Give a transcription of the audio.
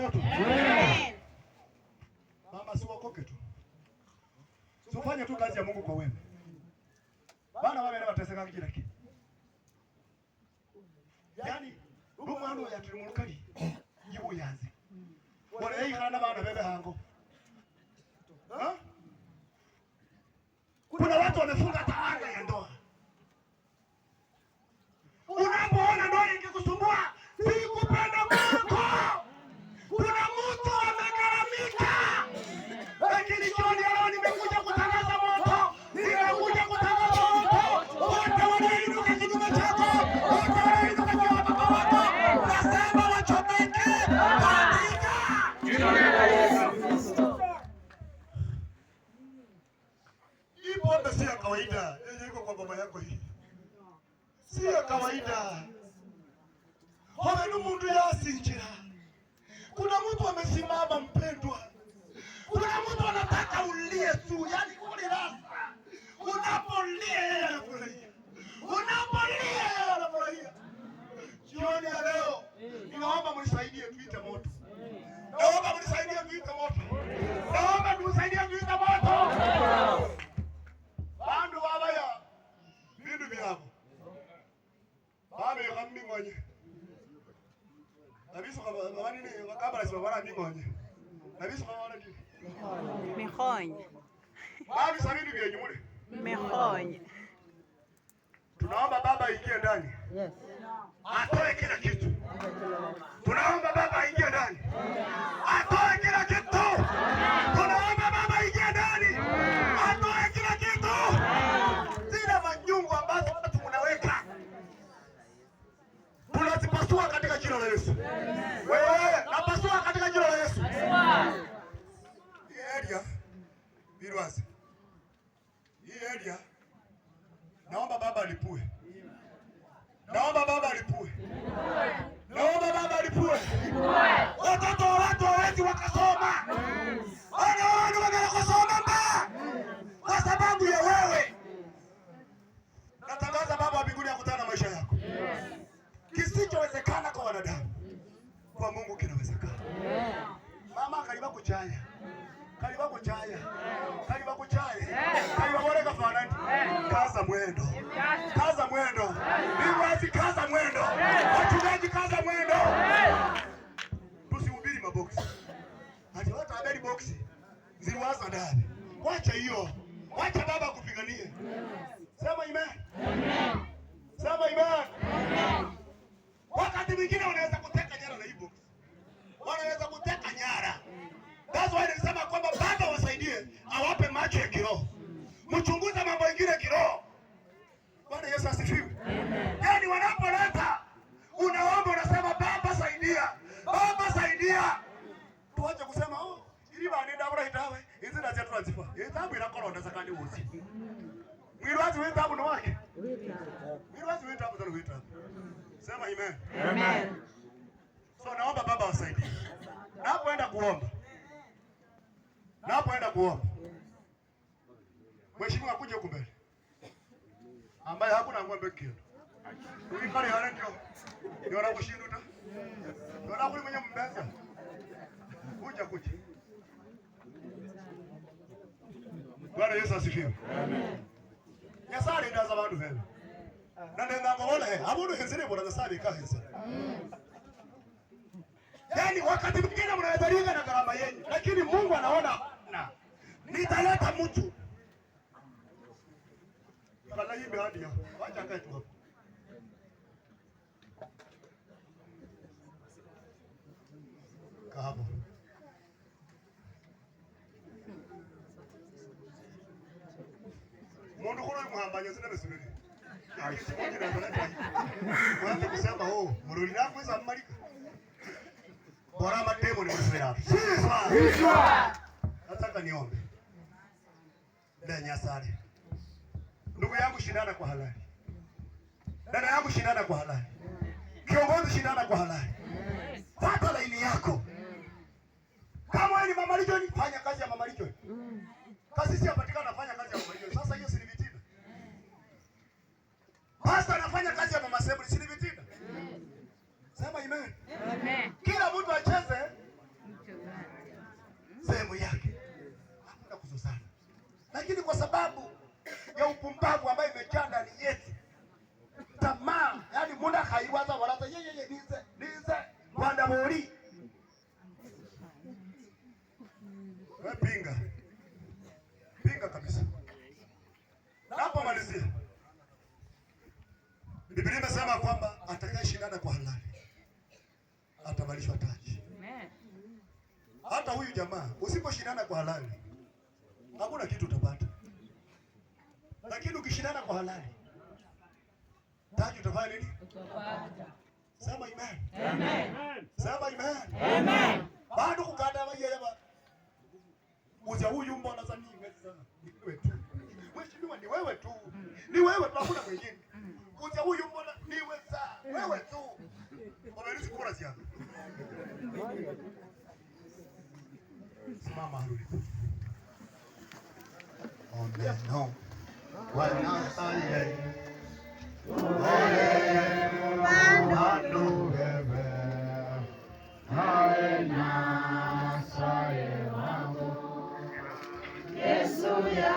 moto. Amen. Mama si wakoke tu. Sufanye tu kazi ya Mungu kwa wema. Bana wale wateseka kila kitu. Yaani rumano ya tulimulukali yibu yanze. Wale hii kana bana bebe hango. Ha? Kuna watu wamefunga talaka ya ndoa. Unapoona ndoa ikikusumbua, si kupenda Mungu. Kuna mtu amegharamika. Lakini jioni leo nimekuja kutangaza moto. Nimekuja kutangaza moto. Wote wanainuka kinyume chako. Wote wanainuka kinyume chako. Nasema wachomeke. Katika jina la Yesu Kristo. Hii pombe si ya kawaida. Yenye iko kwa baba yako hii. Si ya kawaida. Hawenu mundu yasinjira. Kuna mtu amesimama mpendwa. Kuna mtu anataka ulie tu. Yaani kule rasa. Unapolia yeye anafurahia. Unapolia yeye anafurahia. Jioni ya leo ninaomba mnisaidie tuite moto. Naomba mnisaidie tuite moto. Naomba mnisaidie tuite moto. Bandu baba ya bindu byabo. Baba yakambi ngoje. Nabiso kabani ni kabla sibabana ningoje. Nabiso kabana ni. Mihonye. Baba sabini vya nyumule. Mihonye. Tunaomba baba aingie ndani. Yes. Atoe kila kitu. Tunaomba baba aingie ndani. Atoe kila kitu. Tunaomba baba aingie ndani. Atoe kila kitu. Zile manyungu ambazo watu mnaweka. Tunazipasua katika jina la Yesu. Wewe napasua katika jina la Yesu. Hii area Birwazi. Hii area naomba baba alipue. Naomba baba alipue. Naomba baba alipue. Watoto wa watu hawezi wakasoma. Wanaona wanakosoma mba. Kwa sababu ya wewe. Natangaza baba wa mbinguni akutana na maisha yako. Kisichowezekana kwa wanadamu, kwa Mungu kinawezekana. Mama kariba kuchaya. Kariba kuchaya. Kariba kuchaya. Kariba bora kafanani. Kaza mwendo. Kaza mwendo. Birwazi kaza mwendo. Wachungaji kaza mwendo. Tusihubiri maboksi. Hata watu habari boksi. Ziliwaza ndani. Wacha hiyo. Wacha baba kupiganie. Sema amen. Amen. Sema amen. Amen. Wakati mwingine unaweza kuteka nyara na hii box. Wanaweza kuteka nyara. That's why nilisema kwamba baba wasaidie, awape macho ya kiroho. Mchunguze mambo mengine kiroho. Bwana Yesu asifiwe. Yaani wanapoleta unaomba unasema baba saidia. Baba saidia. Tuache kusema ili bani ndabura itawe. Hizi ndaje tunazifa. Itabu inakoronda zakani wosi. Mwirwazi wetabu no wake. Mwirwazi wetabu ndio wetabu. Sema amen. Amen. So naomba baba wasaidie. Napoenda kuomba. Napoenda kuomba. Mheshimiwa akuje huko mbele. Ambaye hakuna ng'ombe kitu. Uikale hana ndio. Ndio anakushinda. Ndio anakuli mwenye mbeza. Kuja. Bwana Yesu asifiwe. Amen. Nyasari ndaza bantu hebe. Nanda ngabona abuntu hezere bora nasari kaheza. Yaani wakati mwingine mnadhaliga na gharama yenu, lakini Mungu anaona na nitaleta mtu. Kala hii behadi yao. Wacha kae tu hapo. Kahabo. Mundu kuno muhambanya zina besubiri. Mwanze kusema mururi nako za mmalika. Bora matemo ni msubiri hapo. Sisi. Nataka niombe. Ndio nyasari. Ndugu yangu shindana kwa halali. Dada yangu shindana kwa halali. Kiongozi shindana kwa halali. Fuata laini yako. Kama wewe ni mama Lijo, fanya kazi ya mama Lijo. Kazi si yapatikana, fanya kazi ya mama Lijo. Sasa hiyo si vitina. Pastor anafanya kazi ya mama Sebuli, si vitina. Sema amen. Amen. Kila mtu acheze pumbavu ambayo imejaa ndani yetu. Tamaa, yani muda haiwaza wala yeye nize kwanda boli. Wewe pinga kabisa. Hapo malizia. Biblia inasema kwamba atakayeshindana kwa halali atavalishwa taji. Amen. Hata huyu jamaa usiposhindana kwa halali hakuna kitu utapata. Lakini ukishindana kwa halali taji utafanya nini? Utapata. Sema amen. Amen. Sema amen. Amen. Bado kukata yeye hapa. Uza huyu mbona za nini sana? Ni wewe tu. Mheshimiwa ni wewe tu. Ni wewe tu hakuna mwingine. Uza huyu mbona ni wewe tu. Umelisi kura ziako. Simama harudi. No. Wana saye. Yesu ya